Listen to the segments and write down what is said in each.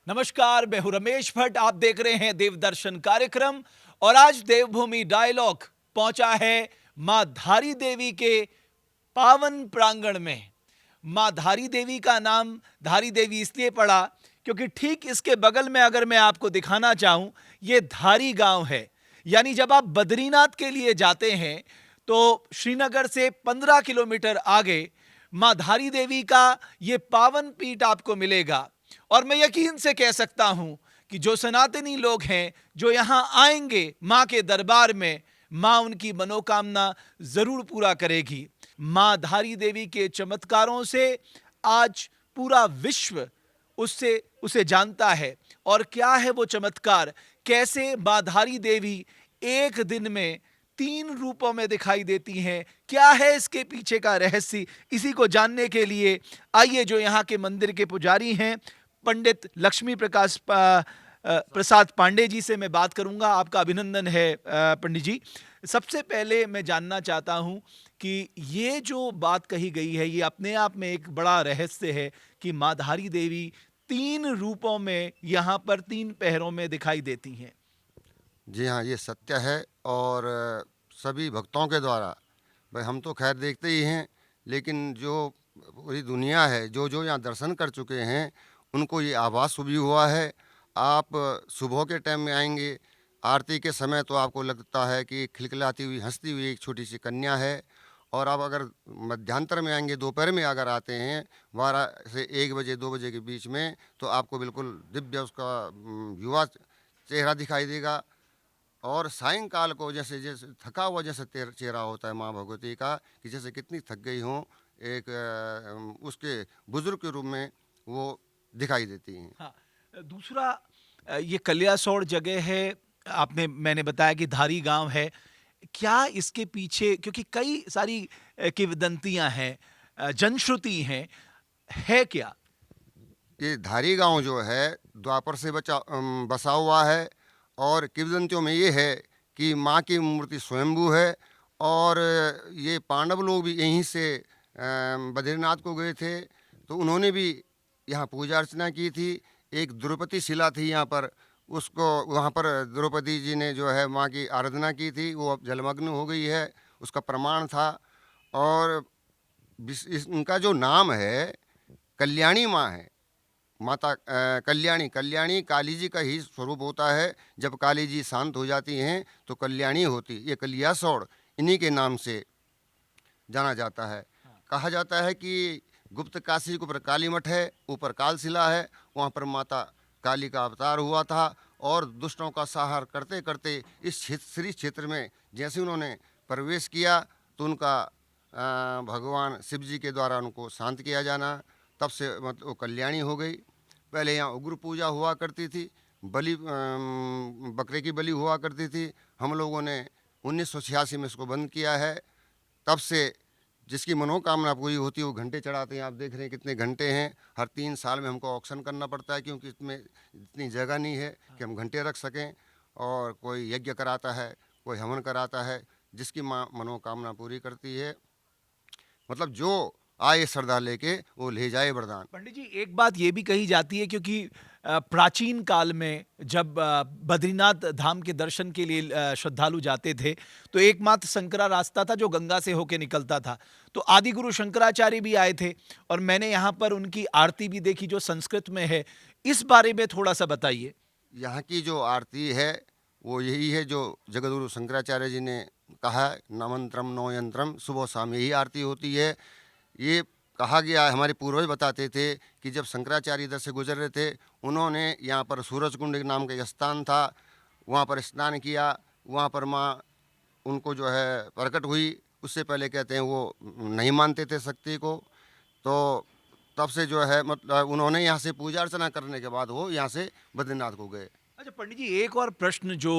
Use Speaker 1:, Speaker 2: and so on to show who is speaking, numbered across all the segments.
Speaker 1: नमस्कार, मैं हूं रमेश भट्ट। आप देख रहे हैं देव दर्शन कार्यक्रम और आज देवभूमि डायलॉग पहुंचा है मां धारी देवी के पावन प्रांगण में। मां धारी देवी का नाम धारी देवी इसलिए पड़ा क्योंकि ठीक इसके बगल में अगर मैं आपको दिखाना चाहूं, ये धारी गांव है। यानी जब आप बद्रीनाथ के लिए जाते हैं तो श्रीनगर से 15 किलोमीटर आगे मां धारी देवी का ये पावन पीठ आपको मिलेगा। और मैं यकीन से कह सकता हूं कि जो सनातनी लोग हैं जो यहां आएंगे मां के दरबार में, मां उनकी मनोकामना जरूर पूरा करेगी। मां धारी देवी के चमत्कारों से आज पूरा विश्व उससे उसे जानता है। और क्या है वो चमत्कार, कैसे मां धारी देवी एक दिन में 3 रूपों में दिखाई देती हैं, क्या है इसके पीछे का रहस्य, इसी को जानने के लिए आइए जो यहाँ के मंदिर के पुजारी हैं पंडित लक्ष्मी प्रसाद पांडे जी से मैं बात करूंगा। आपका अभिनंदन है पंडित जी। सबसे पहले मैं जानना चाहता हूं कि ये जो बात कही गई है ये अपने आप में एक बड़ा रहस्य है कि मां धारी देवी 3 रूपों में यहाँ पर 3 पहरों में दिखाई देती हैं।
Speaker 2: जी हाँ, ये सत्य है। और सभी भक्तों के द्वारा, भाई हम तो खैर देखते ही हैं, लेकिन जो पूरी दुनिया है, जो जो यहाँ दर्शन कर चुके हैं, उनको ये आभास भी हुआ है। आप सुबह के टाइम में आएंगे, आरती के समय तो आपको लगता है कि खिलखिलाती हुई, हंसती हुई एक छोटी सी कन्या है। और आप अगर मध्यांतर में आएंगे, दोपहर में अगर आते हैं 12 से 1 बजे 2 बजे के बीच में, तो आपको बिल्कुल दिव्य उसका युवा चेहरा दिखाई देगा। और सायंकाल को जैसे जैसे थका हुआ जैसे चेहरा होता है माँ भगवती का, कि जैसे कितनी थक गई हों, एक उसके बुजुर्ग के रूप में वो दिखाई देती हैं।
Speaker 1: हाँ, दूसरा ये कलियासोड़ जगह है, आपने मैंने बताया कि धारी गांव है। क्या इसके पीछे, क्योंकि कई सारी किंवदंतियां हैं, जनश्रुति हैं, है क्या?
Speaker 2: ये धारी गांव जो है द्वापर से बसा हुआ है। और किंवदंतियों में ये है कि माँ की मूर्ति स्वयंभू है। और ये पांडव लोग भी यहीं से बद्रीनाथ को गए थे, तो उन्होंने भी यहाँ पूजा अर्चना की थी। एक द्रौपदी शिला थी यहाँ पर, उसको वहाँ पर द्रौपदी जी ने जो है माँ की आराधना की थी, वो अब जलमग्न हो गई है, उसका प्रमाण था। और इनका जो नाम है कल्याणी माँ है, माता कल्याणी। कल्याणी काली जी का ही स्वरूप होता है। जब काली जी शांत हो जाती हैं तो कल्याणी होती। ये कलियासोड़ इन्हीं के नाम से जाना जाता है। कहा जाता है कि गुप्त काशी के ऊपर काली मठ है, ऊपर कालशिला है, वहाँ पर माता काली का अवतार हुआ था। और दुष्टों का संहार करते करते इस श्री क्षेत्र में जैसे उन्होंने प्रवेश किया, तो उनका भगवान शिव जी के द्वारा उनको शांत किया जाना, तब से मतलब वो कल्याणी हो गई। पहले यहाँ उग्र पूजा हुआ करती थी, बलि बकरे की बलि हुआ करती थी। हम लोगों ने 1986 में इसको बंद किया है। तब से जिसकी मनोकामना पूरी होती है वो घंटे चढ़ाते हैं। आप देख रहे हैं कितने घंटे हैं। हर 3 साल में हमको ऑक्शन करना पड़ता है, क्योंकि इसमें इतनी जगह नहीं है कि हम घंटे रख सकें। और कोई यज्ञ कराता है, कोई हवन कराता है, जिसकी माँ मनोकामना पूरी करती है। मतलब जो आए श्रद्धा लेके वो ले जाए वरदान।
Speaker 1: पंडित जी, एक बात ये भी कही जाती है क्योंकि प्राचीन काल में जब बद्रीनाथ धाम के दर्शन के लिए श्रद्धालु जाते थे तो एकमात्र संकरा रास्ता था जो गंगा से होके निकलता था। तो आदि गुरु शंकराचार्य भी आए थे और मैंने यहाँ पर उनकी आरती भी देखी जो संस्कृत में है। इस बारे में थोड़ा सा बताइए।
Speaker 2: यहाँ की जो आरती है वो यही है जो जगतगुरु शंकराचार्य जी ने कहा है, न मंत्रम नो यंत्रम, सुबह शाम यही आरती होती है। ये कहा गया है, हमारे पूर्वज बताते थे कि जब शंकराचार्य इधर से गुजर रहे थे, उन्होंने यहाँ पर सूरज कुंड नाम का स्थान था, वहाँ पर स्नान किया। वहाँ पर माँ उनको जो है प्रकट हुई। उससे पहले कहते हैं वो नहीं मानते थे शक्ति को। तो तब से जो है मतलब उन्होंने यहाँ से पूजा अर्चना करने के बाद वो यहाँ से बद्रीनाथ को गए।
Speaker 1: अच्छा पंडित जी, एक और प्रश्न जो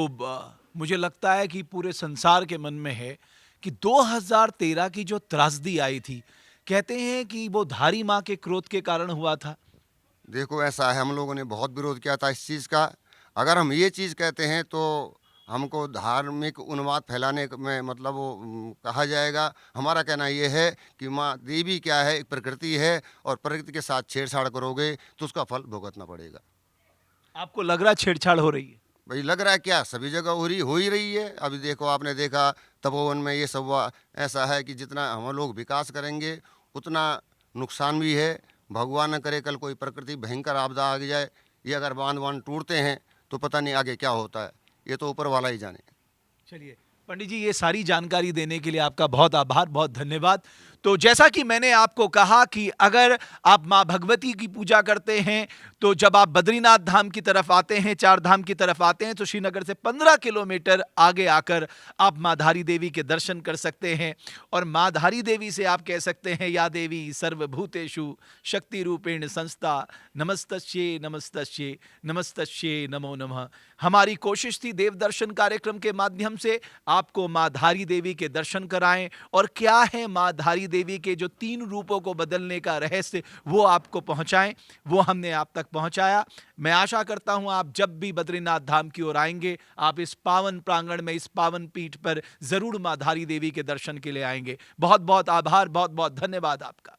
Speaker 1: मुझे लगता है कि पूरे संसार के मन में है कि 2013 की जो त्रासदी आई थी, कहते हैं कि वो धारी माँ के क्रोध के कारण हुआ था।
Speaker 2: देखो ऐसा है, हम लोगों ने बहुत विरोध किया था इस चीज़ का। अगर हम ये चीज़ कहते हैं तो हमको धार्मिक उन्माद फैलाने में मतलब वो कहा जाएगा। हमारा कहना ये है कि माँ देवी क्या है, एक प्रकृति है, और प्रकृति के साथ छेड़छाड़ करोगे तो उसका फल भुगतना पड़ेगा।
Speaker 1: आपको लग रहा है छेड़छाड़ हो रही है?
Speaker 2: भाई लग रहा है क्या, सभी जगह हो ही रही है। अभी देखो, आपने देखा तपोवन में ये सब हुआ। ऐसा है कि जितना हम लोग विकास करेंगे उतना नुकसान भी है। भगवान न करे कल कोई प्रकृति भयंकर आपदा आ जाए, ये अगर बांध बांध टूटते हैं तो पता नहीं आगे क्या होता है, ये तो ऊपर वाला ही जाने।
Speaker 1: चलिए पंडित जी, ये सारी जानकारी देने के लिए आपका बहुत आभार, बहुत धन्यवाद। तो जैसा कि मैंने आपको कहा कि अगर आप माँ भगवती की पूजा करते हैं तो जब आप बद्रीनाथ धाम की तरफ आते हैं, चार धाम की तरफ आते हैं, तो श्रीनगर से 15 किलोमीटर आगे आकर आप माँ धारी देवी के दर्शन कर सकते हैं। और माँ धारी देवी से आप कह सकते हैं, या देवी सर्वभूतेषु शक्ति रूपेण संस्था, नमस्तस्ये नमस्तस्ये नमस्तस्ये नमो नमः। हमारी कोशिश थी देव दर्शन कार्यक्रम के माध्यम से आपको माँ धारी देवी के दर्शन कराएं, और क्या है माँ धारी देवी के जो 3 रूपों को बदलने का रहस्य, वो आपको पहुंचाएं। वो हमने आप तक पहुंचाया। मैं आशा करता हूं आप जब भी बद्रीनाथ धाम की ओर आएंगे, आप इस पावन प्रांगण में, इस पावन पीठ पर जरूर माँ धारी देवी के दर्शन के लिए आएंगे। बहुत बहुत आभार, बहुत बहुत धन्यवाद आपका।